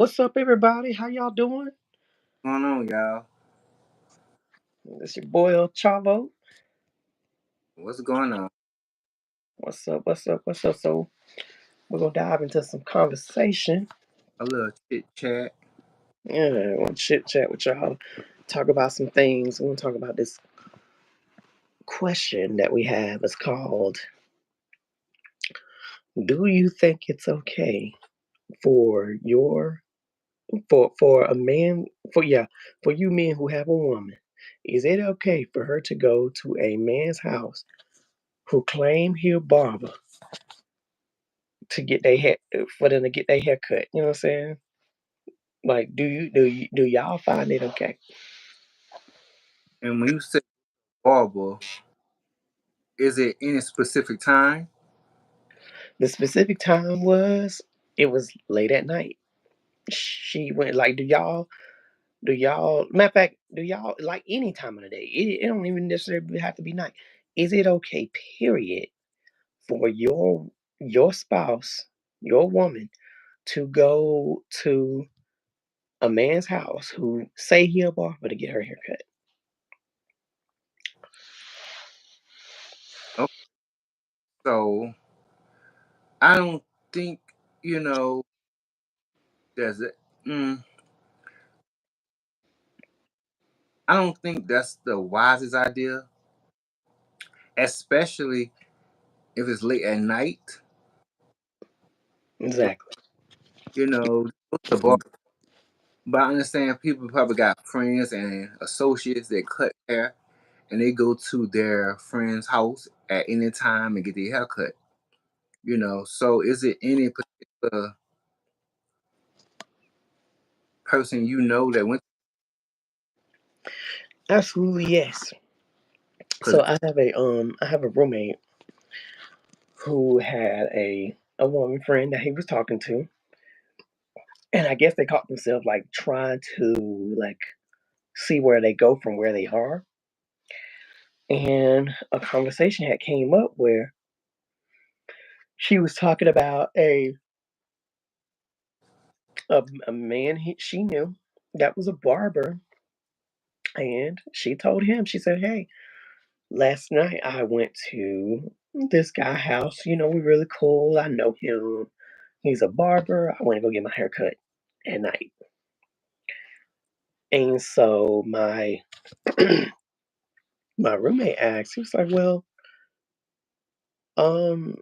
What's up, everybody? How y'all doing? Going on, y'all? It's your boy El Chavo. What's going on? What's up? What's up? What's up? So we're gonna dive into some conversation. A little chit chat. Yeah, I want to chit chat with y'all. Talk about some things. We're gonna talk about this question that we have. It's called, "Do you think it's okay for your for a man for you men who have a woman? Is it okay for her to go to a man's house who claim he a barber to get their hair for them to get their hair cut? You know what I'm saying? Like, do y'all find it okay? And when you say barber, is it any specific time? The specific time was it was late at night. She went like, do y'all matter of fact, do y'all like any time of the day? It don't even necessarily have to be night. Is it okay, period, for your spouse, your woman, to go to a man's house who say he a barber to get her hair cut? Oh, so I don't think you know. There's it. Mm, I don't think that's the wisest idea, especially if it's late at night. Exactly. You know, go to the bar. But I understand people probably got friends and associates that cut hair, and they go to their friend's house at any time and get their hair cut. So is it any particular person that went? Absolutely yes. Because So I have a roommate who had a woman friend that he was talking to, and I guess they caught themselves like trying to like see where they go from where they are, and a conversation had came up where she was talking about a man she knew that was a barber, and she told him, she said, "Hey, last night I went to this guy house. We're really cool. I know him. He's a barber. I want to go get my hair cut at night." And so my roommate asked, he was like, "Well, um,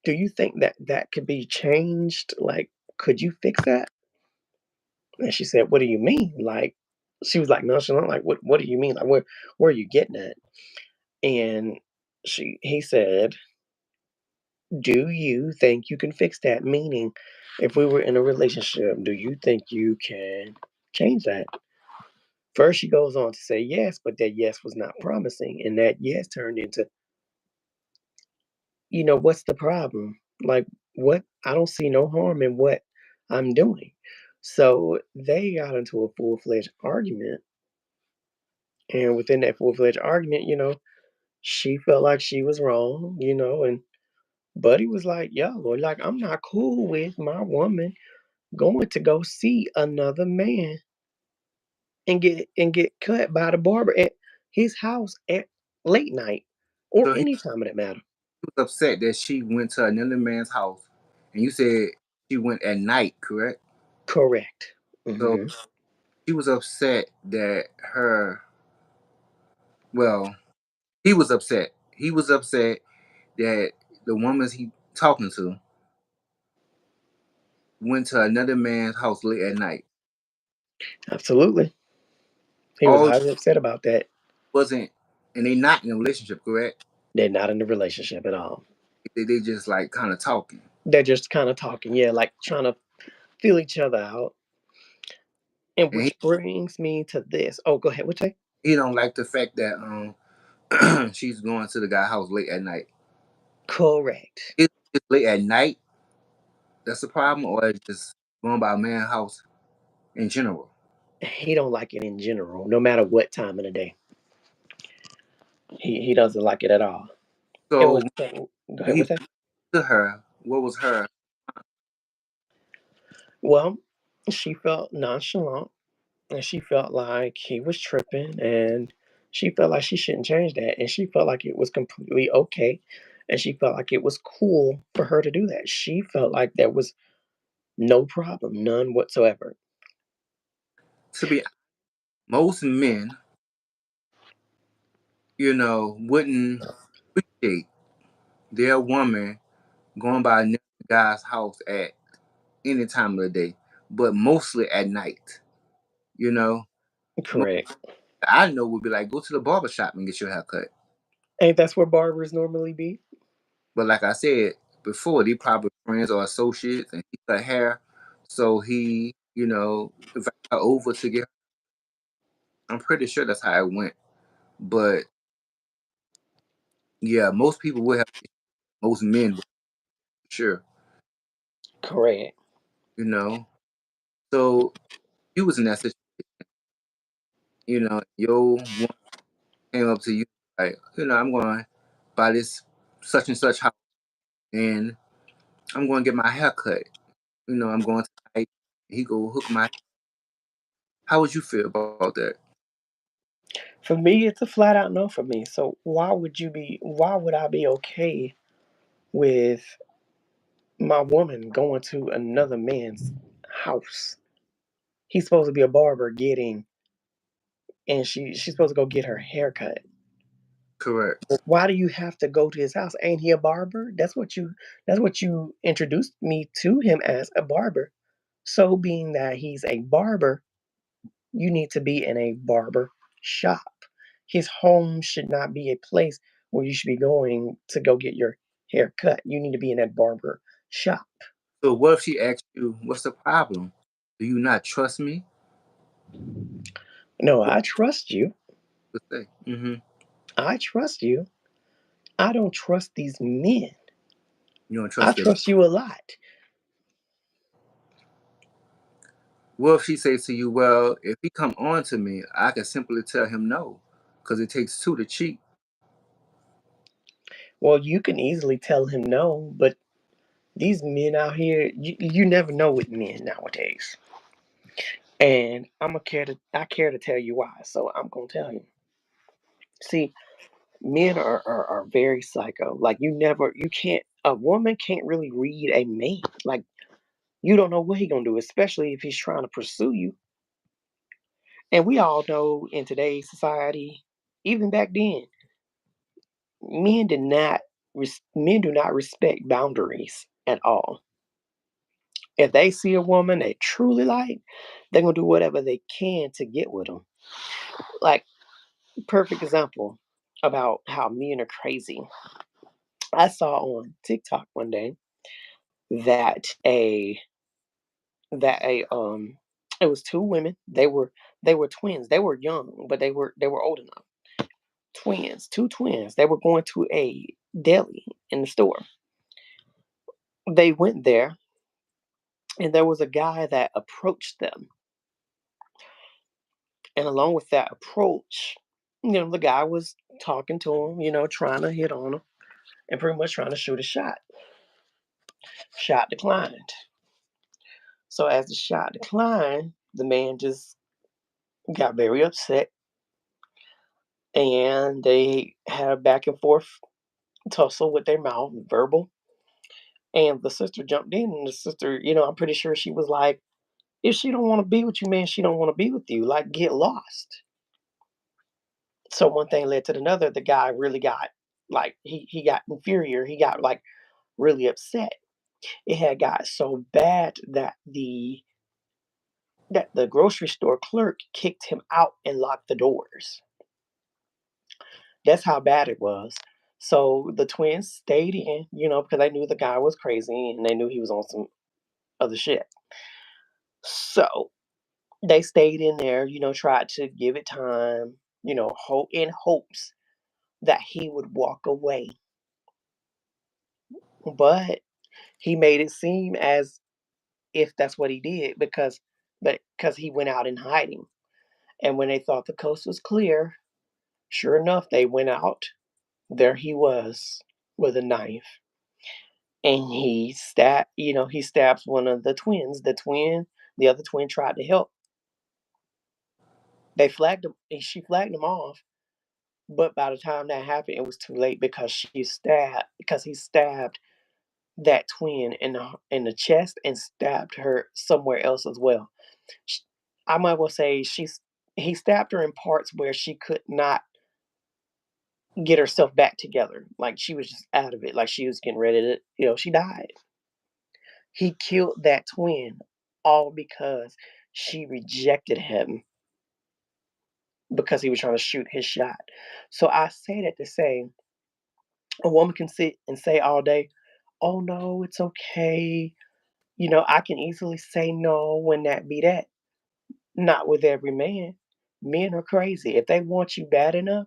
do you think that that could be changed? Like, could you fix that?" And she said, "What do you mean?" Like, she was like nonchalant, like, "What do you mean? Like, where are you getting at?" And he said, "Do you think you can fix that? Meaning, if we were in a relationship, do you think you can change that?" First, she goes on to say yes, but that yes was not promising, and that yes turned into, what's the problem? Like, what? I don't see no harm in what I'm doing. So they got into a full fledged argument. And within that full fledged argument, she felt like she was wrong, and Buddy was like, "Yo, like, I'm not cool with my woman going to go see another man and get cut by the barber at his house at late night or So he any time of that matter." was upset that she went to another man's house, and you said she went at night, correct? Correct. So Hmm. she was upset that well, he was upset. He was upset that the woman he talking to went to another man's house late at night. Absolutely. He was All highly upset about that. wasn't, and they not in a relationship, correct? They're not in a relationship at all. They just like kind of talking. They're just kind of talking, yeah, like trying to feel each other out. And And which brings me to this. Oh, go ahead. What you say? he don't like the fact that she's going to the guy house late at night. Correct. It's late at night that's the problem, or it's just going by a man's house in general. He don't like it in general, no matter what time of the day. He doesn't like it at all. And So what's go when ahead. he What's that? to her, what was her? Well, she felt nonchalant, and she felt like he was tripping, and she felt like she shouldn't change that, and she felt like it was completely okay, and she felt like it was cool for her to do that. She felt like there was no problem, none whatsoever. To be most men, wouldn't appreciate their woman going by another guy's house at any time of the day, but mostly at night. You know, Most Correct. I know would be like, go to the barber shop and get your hair cut. Ain't that's where barbers normally be? But like I said before, they probably friends or associates, and he cut hair, so he, invited her over to get. I'm pretty sure that's how it went. But yeah, most people would have, most men would, for sure. Correct. You know, so you was in that situation. Your one came up to you like, I'm going to buy this such and such house, and I'm going to get my hair cut. I'm going tonight. He go hook my. How would you feel about that? For me, it's a flat out no for me. So why would I be okay with my woman going to another man's house? He's supposed to be a barber getting and she's supposed to go get her hair cut. Correct. Why do you have to go to his house? Ain't he a barber? That's what you introduced me to him as, a barber. So being that he's a barber, you need to be in a barber shop. His home should not be a place where you should be going to go get your hair cut. You need to be in that barber shop. So what if she asks you, "What's the problem? Do you not trust me?" No, What I trust you. would you say? Mm-hmm. I trust you. I don't trust these men. You don't I trust them. trust you a lot. What if she says to you, "Well, if he come on to me, I can simply tell him no, because it takes two to cheat." Well, you can easily tell him no, but these men out here, you never know with men nowadays. And I care to tell you why, so I'm gonna tell you. See, men are very psycho. Like you can't a woman can't really read a man. Like you don't know what he gonna do, especially if he's trying to pursue you. And we all know in today's society, even back then, men did not men do not respect boundaries at all. If they see a woman they truly like, they're gonna do whatever they can to get with them. Like perfect example about how men are crazy. I saw on TikTok one day that a it was two women. They were twins. They were young, but they were old enough. Twins, two twins. They were going to a deli in the store. They went there and there was a guy that approached them. And along with that approach, the guy was talking to him, trying to hit on him and pretty much trying to shoot a shot. Shot declined. So as the shot declined, the man just got very upset and they had a back and forth tussle with their mouth, verbal. And the sister jumped in, and the sister, I'm pretty sure she was like, if she don't want to be with you, man, she don't want to be with you. Like, get lost. So one thing led to another. The guy really got like he got inferior. He got like really upset. It had got so bad that the grocery store clerk kicked him out and locked the doors. That's how bad it was. So the twins stayed in, because they knew the guy was crazy and they knew he was on some other shit. So they stayed in there, tried to give it time, hope in hopes that he would walk away. But he made it seem as if that's what he did because he went out in hiding. And when they thought the coast was clear, sure enough, they went out. There he was with a knife. And he stabs one of the twins. The twin The other twin tried to help. They flagged him. She flagged him off, but by the time that happened, it was too late because he stabbed that twin in the chest and stabbed her somewhere else as well. Sh I might well say he stabbed her in parts where she could not get herself back together, like, she was just out of it, like, she was getting ready to she died. He killed that twin all because she rejected him because he was trying to shoot his shot. So I say that to say a woman can sit and say all day, "Oh, no, it's okay." I can easily say no when that be that. Not with every man. Men are crazy. If they want you bad enough,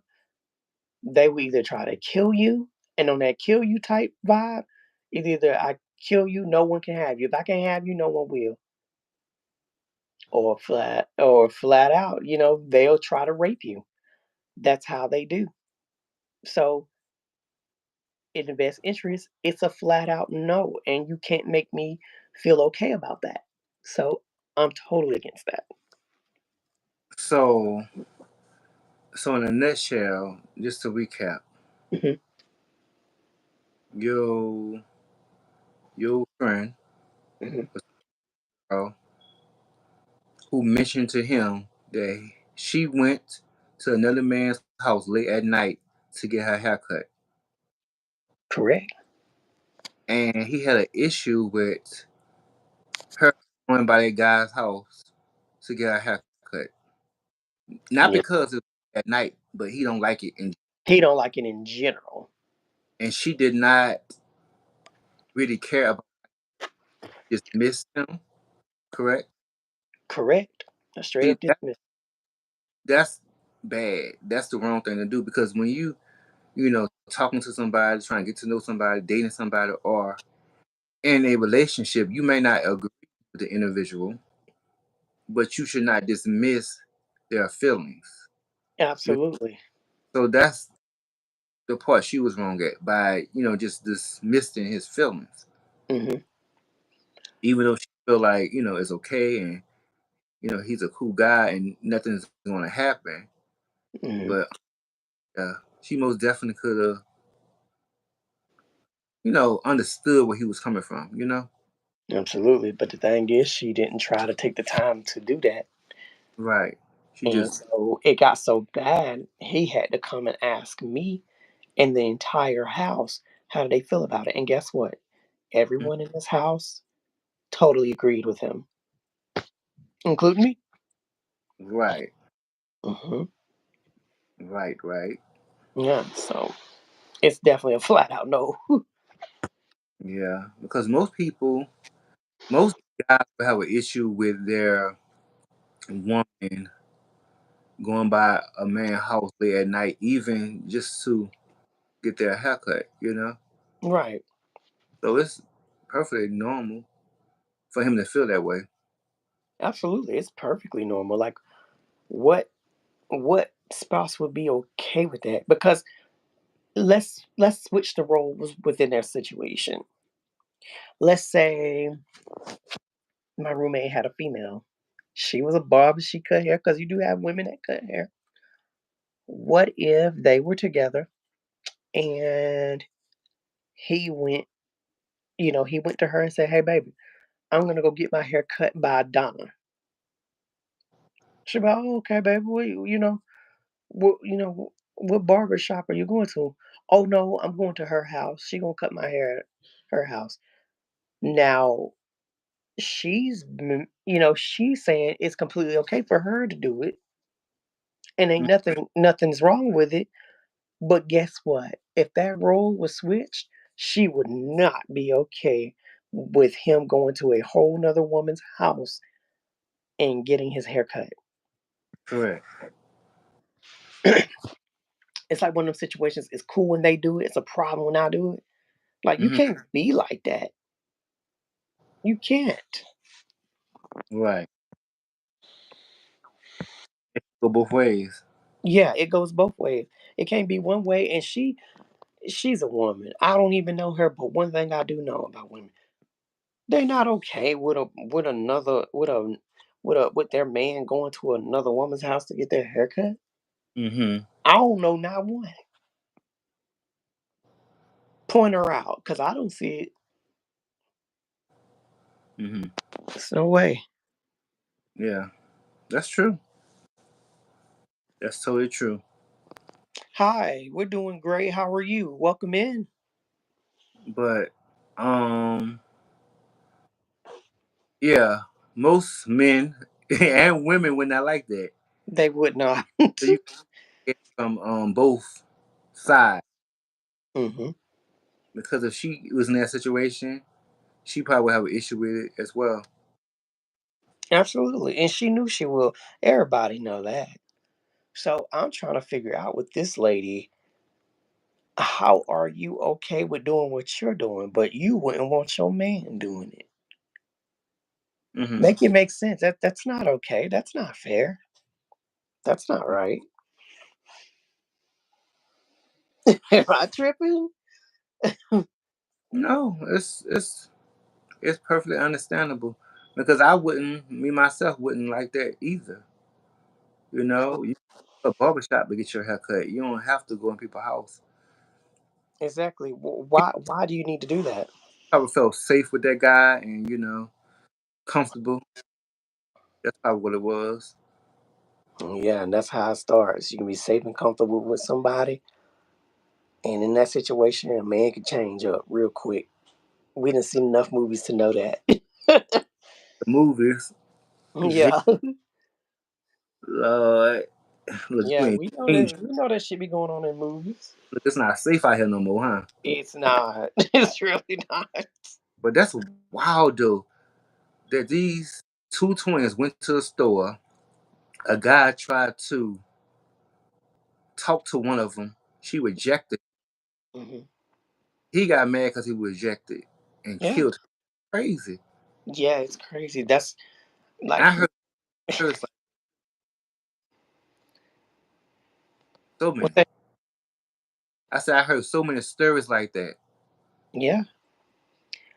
they will either try to kill you, and on that kill you type vibe, it's either I kill you, no one can have you. If I can't have you, no one will. Or flat out, they'll try to rape you. That's how they do. So in the best interest, it's a flat out no, and you can't make me feel okay about that. So I'm totally against that. So, so in a nutshell, just to recap, Mhm. your your friend Mhm. uh, who mentioned to him that she went to another man's house late at night to get her haircut, Correct. and he had an issue with her going by that guy's house to get her haircut. Not Yeah. because it's at night, but he don't like it, He don't like it in general. and she did not really care about dismiss him. Correct? Correct. A straight See, up dismiss. that's bad. That's the wrong thing to do because when you talking to somebody, trying to get to know somebody, dating somebody, or in a relationship, you may not agree with the individual, but you should not dismiss their feelings. You- Absolutely. So that's the part she was wrong at by just dismissing his feelings, Mhm. even though she feel like it's okay and he's a cool guy and nothing's going to happen. Mhm. But she most definitely could have understood where he was coming from. Absolutely. But the thing is, she didn't try to take the time to do that. Right. She And just so it got so bad, he had to come and ask me and the entire house how do they feel about it. And guess what? mm, Everyone in this house totally agreed with him, including me. right, Hmm. right, right. Yeah. So it's definitely a flat out no. Yeah, because most guys will have an issue with their woman going by a man's house late at night, even just to get their haircut. Right. So it's perfectly normal for him to feel that way. Absolutely. It's perfectly normal. Like what what spouse would be okay with that? Because let's switch the roles within their situation. Let's say my roommate had a female. She was a barber, she cut hair because you do have women that cut hair. What if they were together and he went, he went to her and said, "Hey baby, I'm gonna go get my hair cut by Donna." She'd be like, "Oh, okay, baby, what barber shop are you going to?" "Oh no, I'm going to her house. She gonna cut my hair at her house." Now she's saying it's completely okay for her to do it, and ain't Mm, nothing's wrong with it. But guess what? If that role was switched, she would not be okay with him going to a whole nother woman's house and getting his hair cut. correct. It's like one of them situations. It's cool when they do it. It's a problem when I do it. Like you Hmm. can't be like that. You can't. Right. Go both ways. Yeah, it goes both ways. It can't be one way. And she's a woman. I don't even know her, but one thing I do know about women, They're not okay with with their man going to another woman's house to get their haircut. Mm-hmm. I don't know not one. Point her out, cause I don't see it. Mm-hmm. There's no way. Yeah, that's true. That's totally true. Hi, we're doing great. How are you? Welcome in. But um, yeah, most men and women would not like that. They would not. So you get from both sides, hmm because if she was in that situation, she probably would have an issue with it as well. Absolutely, and she knew she will. Everybody know that. So I'm trying to figure out with this lady. How are you okay with doing what you're doing, but you wouldn't want your man doing it? Hmm. Make it make sense. That's not okay. That's not fair. That's not right. Am I tripping? No, it's perfectly understandable because I wouldn't, me myself, wouldn't like that either. You go to a barbershop to get your hair cut. You don't have to go in people's house. Exactly. Why do you need to do that? I would feel safe with that guy and comfortable. That's probably what it was. Yeah, and that's how it starts. You can be safe and comfortable with somebody, and in that situation, a man can change up real quick. We done seen enough movies to know that. The movies, G- Yeah, Lord, look, you yeah, ain't changed. we know that shit be going on in movies. Look, it's not safe out here no more, huh? It's not. It's really not. But that's wild though. That these two twins went to the store. A guy tried to talk to one of them. She rejected. hmm He got mad because he was rejected and Yeah, killed her. Crazy. yeah, it's crazy. That's And I like heard stories like so what many. they. I said I heard so many stories like that. Yeah,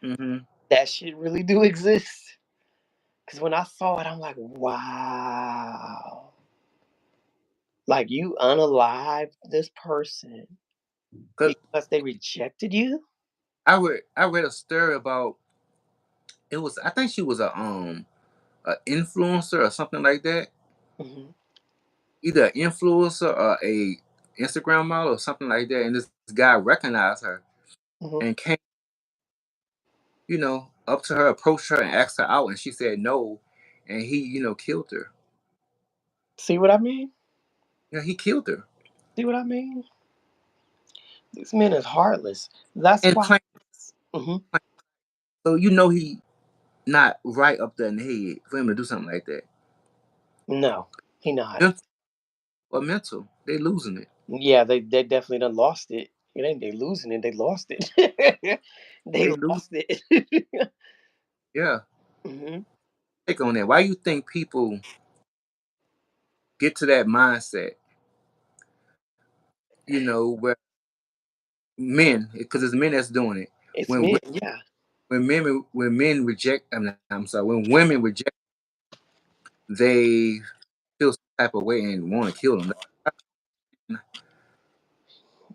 Hmm. that shit really do exist. Because when I saw it, I'm like, wow. Like you unalived this person Cause because they rejected you. I read a story about it was I think she was a influencer or something like that. hmm Either an influencer or a Instagram model or something like that. And this guy recognized her hmm and came, up to her, approached her and asked her out, and she said no, and he, killed her. See what I mean? Yeah, he killed her See what I mean? These men is heartless. That's and why. claimed. hmm So he not right up there in the head for him to do something like that. No, he not. Mental or mental, they losing it. Yeah, they definitely done lost it. It ain't they losing it, they lost it. They They lose. lost it. Yeah, hmm take on that. Why you think people get to that mindset? Where men, because it's men that's doing it. It's When men, wo- yeah. when men reject, I'm sorry, when women reject, they feel some type of way and want to kill them.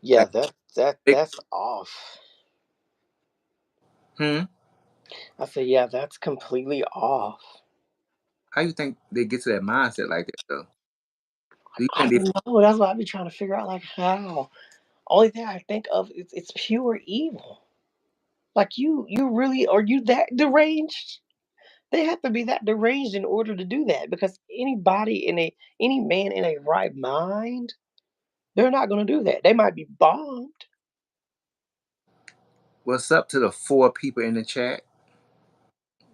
Yeah, Like, big, that's off. hmm? I said, yeah, that's completely off. How you think they get to that mindset like that though? Do you I think they? don't know. That's what I be trying to figure out, like how. Only thing I think of is it's pure evil. Like you really are you that deranged? They have to be that deranged in order to do that because any man in a right mind, they're not gonna do that. They might be bombed. What's up to the four people in the chat?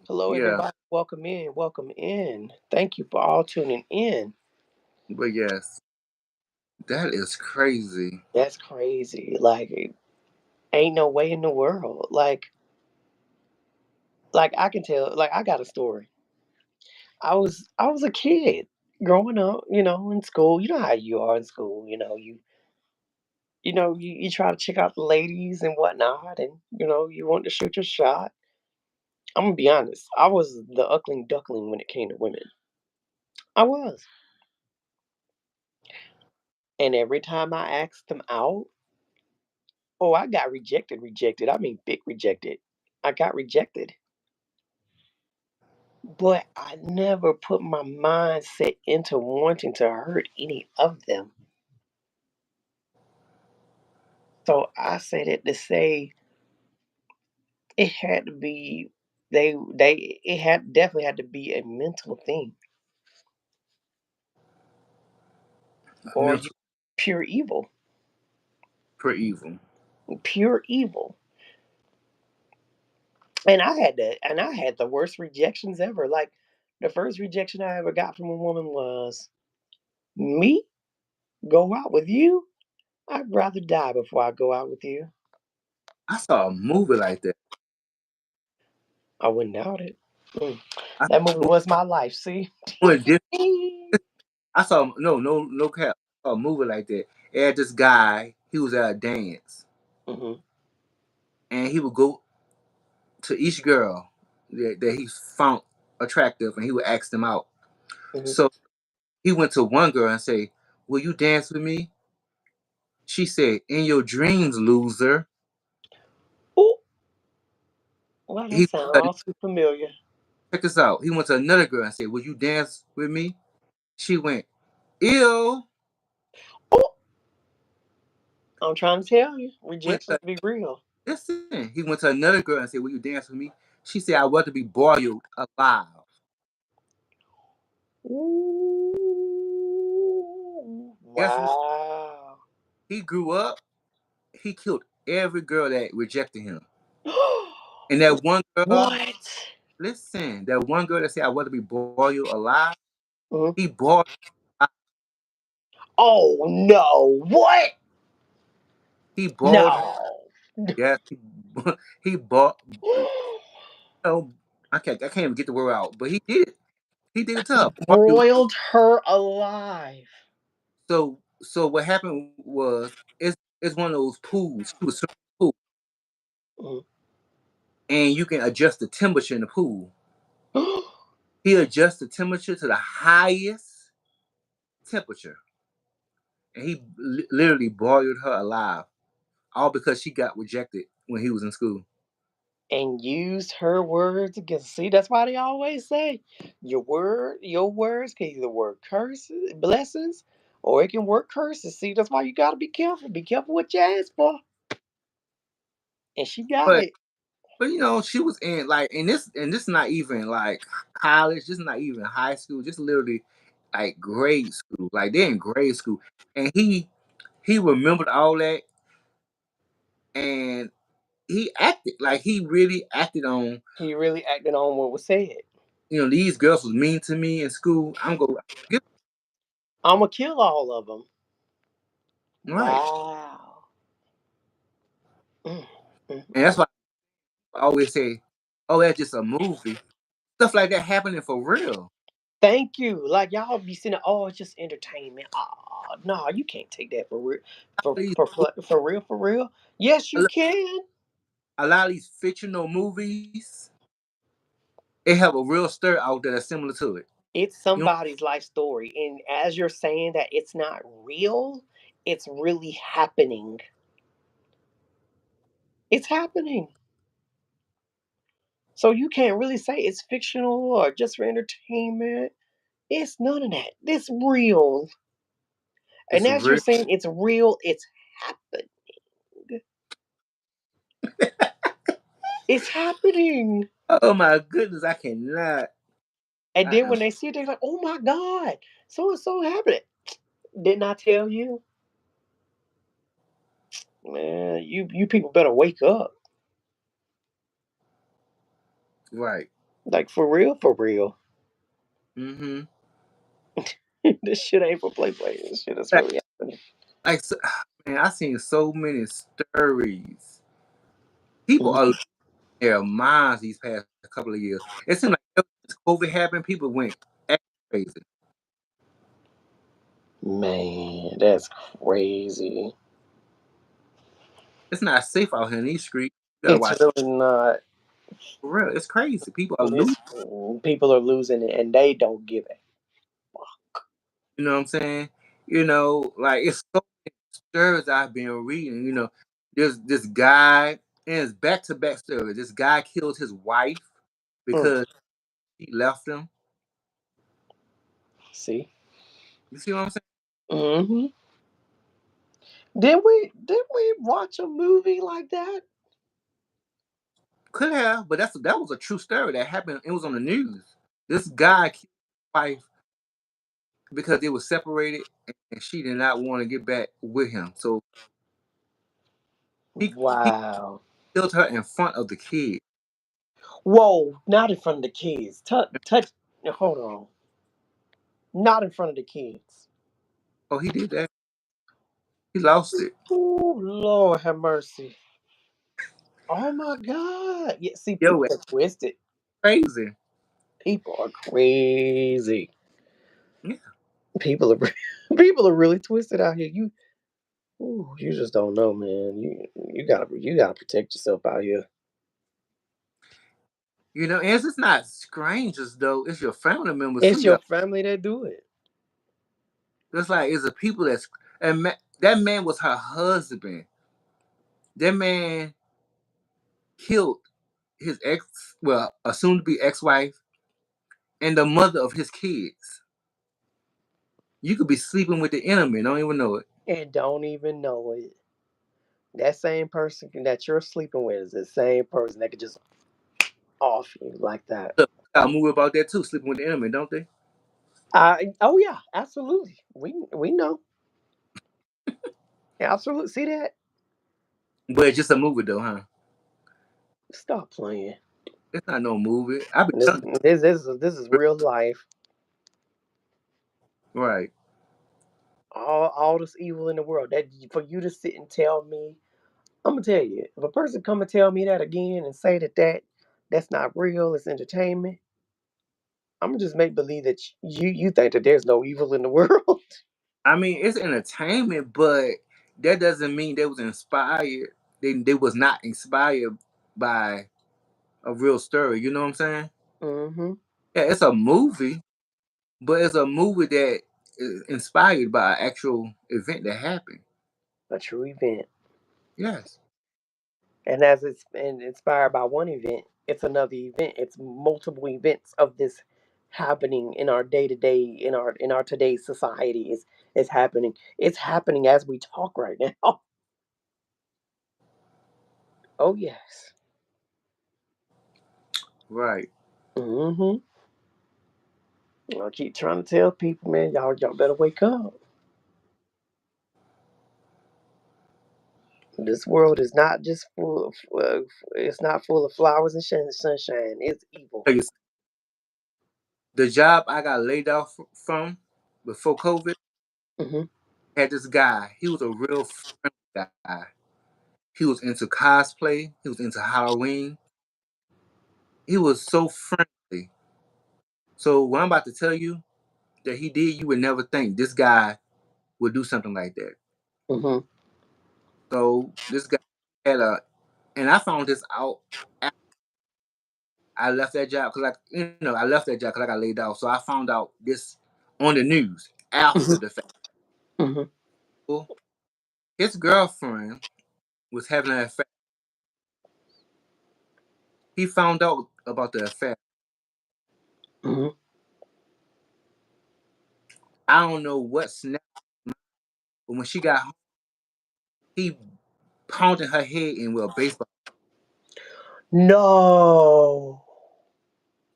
Hello Yeah, everybody, welcome in, welcome in. Thank you for all tuning in. but yes, that is crazy. That's crazy. Like ain't no way in the world. Like I can tell like I got a story. I was a kid growing up, in school. You know how you are in school, you try to check out the ladies and whatnot, and you want to shoot your shot. I'm gonna be honest. I was the ugly duckling when it came to women. I was. And every time I asked them out, oh, I got rejected, rejected. I mean, big rejected. I got rejected. But I never put my mindset into wanting to hurt any of them. So I said it to say it had to be they it had definitely had to be a mental thing or you Mental pure evil. for evil. Pure evil. And I had the worst rejections ever. Like the first rejection I ever got from a woman was me go out with you. I'd rather die before I go out with you. I saw a movie like that. I wouldn't doubt it. Mm. I That movie was my life. See. went different. I saw no cap. I saw a movie like that. It had this guy. He was at a dance, Hmm. and he would go to each girl that he found attractive, and he would ask them out. Hmm. So he went to one girl and say, "Will you dance with me?" She said, "In your dreams, loser." Oh, well, that He sounds all too familiar. check this out. He went to another girl and said, "Will you dance with me?" She went, "Ew." Oh, I'm trying to tell you, Went rejections to be real. listen. He went to another girl and said, "Will you dance with me?" She said, "I'd rather be boiled alive." Ooh, Guess what? wow. He grew up. He killed every girl that rejected him. And that one girl, What? listen, that one girl that said, "I'd rather be boiled alive," Mhm. he boiled. Oh no! What? He boiled her. No. Yes, he bought. No, I can't even get the word out, but he did it. He did it to her. Broiled her alive. So what happened was it's one of those pools. She was swimming in the pool, Mhm. and you can adjust the temperature in the pool. He adjusts the temperature to the highest temperature, and he literally boiled her alive, all because she got rejected when he was in school. And used her words against. See, that's why they always say your words can either work curses, blessings, or it can work curses. See, that's why you gotta be careful. Be careful what you ask for. And she got But it. but she was in like and this not even like college, this not even high school, just literally like grade school. Like they're in grade school, and he remembered all that, and he acted like he really acted on. He really acted on what was said. These girls was mean to me in school. I'm going to get I'ma kill all of them. right, Wow. Mm, mm, and that's mm. why I always say, "Oh, that's just a movie." Stuff like that happening for real. Thank you. Like y'all be saying, oh, it's just entertainment. Oh, no, you can't take that for real. These, For real, for real. Yes, a you can. lot of these fictional movies, they have a real story out there that's similar to it. It's You know, somebody's life story. And as you're saying that it's not real, it's really happening. It's happening. So you can't really say it's fictional or just for entertainment. It's none of that. It's real. And it's as you're real. saying it's real, it's happening. It's happening. Oh my goodness, I cannot. And I then am when they see it, they're like, oh my God, so and so happened. Didn't I tell you? Man, you people better wake up. right. Like for real, for real. Mm-hmm. This shit ain't for play. This shit is Like, really happening. man, I seen so many stories. People are Mhm. losing their minds these past couple of years. It seems like ever since COVID happened, people went extra crazy. Man, that's crazy. It's not safe out here in these streets. You gotta It's watch. really not. For real, it's crazy. People are It's, losing. people are losing it, and they don't give it. You know what I'm saying? You know, like it's so many stories I've been reading. You know, there's this guy, and it's back to back stories. This guy killed his wife Mm. because she left him. See. You see what I'm saying? Hmm. Did we watch a movie like that? Could have, but that was a true story that happened. It was on the news. This guy killed his wife because they were separated, and she did not want to get back with him. So he Wow. killed her in front of the kid. Whoa! Not in front of the kids. Touch. Hold on. Not in front of the kids. Oh, he did that. He lost it. Oh Lord, have mercy. Oh my God. Yeah. See, Yo, people are twisted. crazy. People are crazy. Yeah. People are people are really twisted out here. You just don't know, man. You gotta protect yourself out here. You know, and it's just not strangers though. It's your family members too. It's your Yo, family that do it. it's like it's the people that man was her husband. That man killed his ex, well, a soon to be ex wife, and the mother of his kids. You could be sleeping with the enemy, don't even know it. And don't even know it. That same person that you're sleeping with is the same person that could just off you like that. Look, got a movie about that too, sleeping with the enemy, don't they? Oh yeah, absolutely. We know. Absolutely. See that? But it's just a movie though, huh? Stop playing. It's not no movie. I've been This telling this is you, real life. right. All this evil in the world. That for you to sit and tell me, I'm gonna tell you, if a person come and tell me that again and say that's not real, it's entertainment. I'm gonna just make believe that you think that there's no evil in the world. I mean, it's entertainment, but that doesn't mean they was inspired. They was not inspired by a real story. You know what I'm saying? Hmm. Yeah, it's a movie, but it's a movie that is inspired by an actual event that happened. A true event. Yes. And as it's been inspired by one event, it's another event. It's multiple events of this happening in our day to day, in our today's society. Is happening. It's happening as we talk right now. Oh yes. Right. Mm-hmm. I keep trying to tell people, man, y'all better wake up. This world is not just full of, it's not full of flowers and sunshine. It's evil. Tell you, the job I got laid off from before COVID Hmm. had this guy. He was a real friendly guy. He was into cosplay. He was into Halloween. He was so friendly. So what I'm about to tell you that he did, you would never think this guy would do something like that. Hmm. So this guy had a, and I found this out after I left that job because, like, I left that job because I got laid off. So I found out this on the news after Hmm. the fact. Hmm. Well, his girlfriend was having an affair. He found out about the affair. Hmm. I don't know what snapped, but when she got home, he pounded her head in with a baseball, No.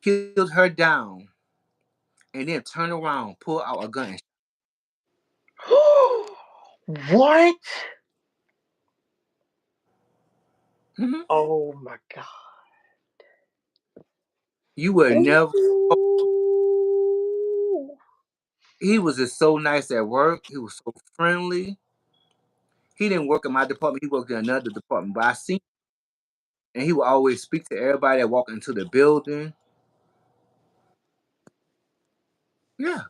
killed her down, and then turned around, pulled out a gun. What? Mhm. Oh my god. You would never. Ooh. He was just so nice at work. He was so friendly. He didn't work in my department. He worked in another department, but I seen, and he would always speak to everybody that walked into the building. Yeah,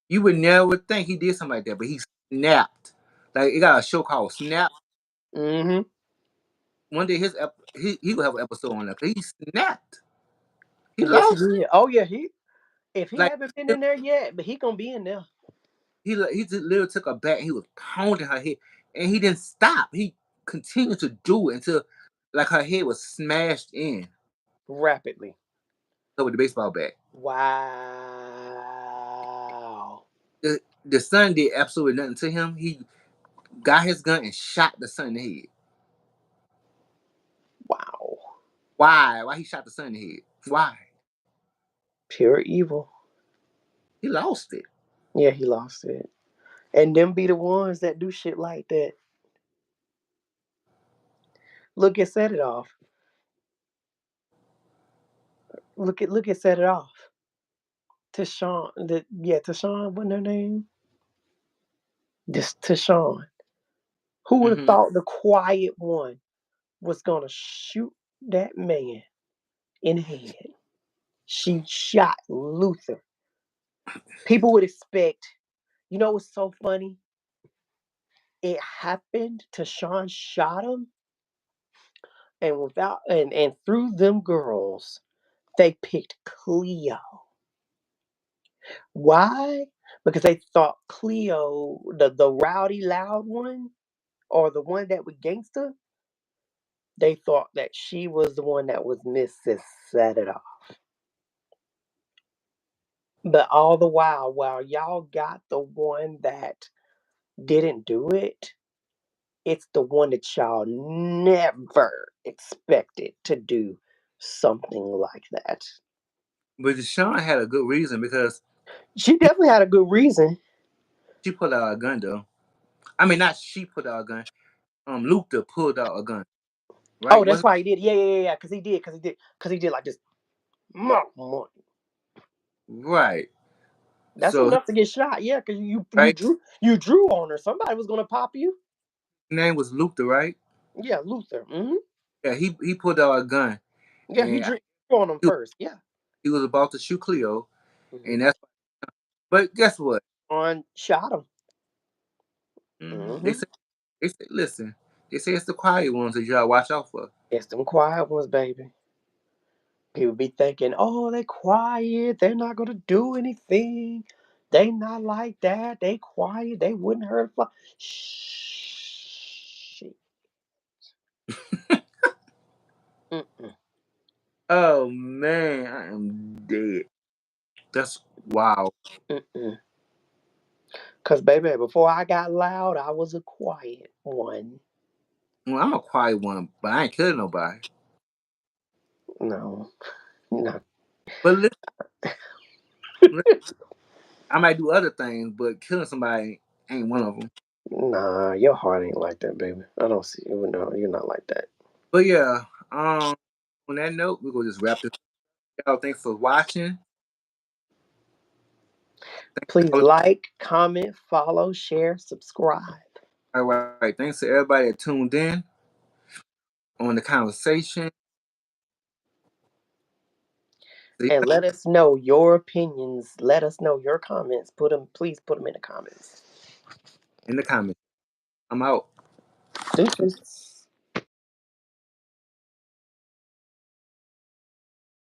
you would never think he did something like that, but he snapped. Like it got a show called Snap. Hmm. one day he will have an episode on there. He snapped. He Yes, he lost. did. Oh yeah, if he Like haven't been in there yet, but he gonna be in there. he just literally took a bat and he was pounding her head, and he didn't stop. He continued to do it until like her head was smashed in Rapidly. with the baseball bat. Wow. The son did absolutely nothing to him. He got his gun and shot the son in the head. Wow. Why? Why he shot the son in the head? Why? Pure evil. He lost it. Yeah, he lost it. And them be the ones that do shit like that. Look at Set It Off. Look at Set It Off. Tashawn, wasn't her name? This Tashawn. Who would have Mm-hmm. thought the quiet one was gonna shoot that man in the head? She shot Luther. People would expect, you know what's so funny? It happened, Tashawn shot him, and through them girls, they picked Cleo. Why? Because they thought Cleo, the rowdy loud one, or the one that was gangster, they thought that she was the one that was Mrs. Set It Off. But all the while y'all got the one that didn't do it, it's the one that y'all never expected to do something like that. But Deshaun had a good reason because She definitely had a good reason. she put out a gun though. I mean, not she put out a gun. Luther pulled out a gun, Oh, right? that's Was why he did. Yeah. Because he did like this. right. That's So enough to get shot. Yeah, because right, you drew on her. Somebody was gonna pop you. his name was Luther, right? Yeah, Luther. Yeah, he pulled out a gun, Yeah, he and drew on him he, first. Yeah. he was about to shoot Cleo, hmm and that's. But guess what? On shot him. They hmm say listen. They say it's the quiet ones that you gotta watch out for. It's them quiet ones, baby. People be thinking, oh, they quiet. They're not gonna do anything. They not like that. They quiet. They wouldn't hurt a fly. Shh. Mm-mm. Oh man, I am dead. That's wow. Mm-mm. Cause baby, before I got loud, I was a quiet one. Well, I'm a quiet one, but I ain't killing nobody. No, no, But I might do other things, but killing somebody ain't one of them. nah. Your heart ain't like that, baby. I don't see you. No, you're not like that. But yeah, on that note, we're gonna just wrap this. Y'all, thanks for watching. Please like, comment, follow, share, subscribe, All right, thanks to everybody that tuned in on the conversation. and let us know your opinions. Let us know your comments. Please put them in the comments. In the comments. I'm out. Deuces.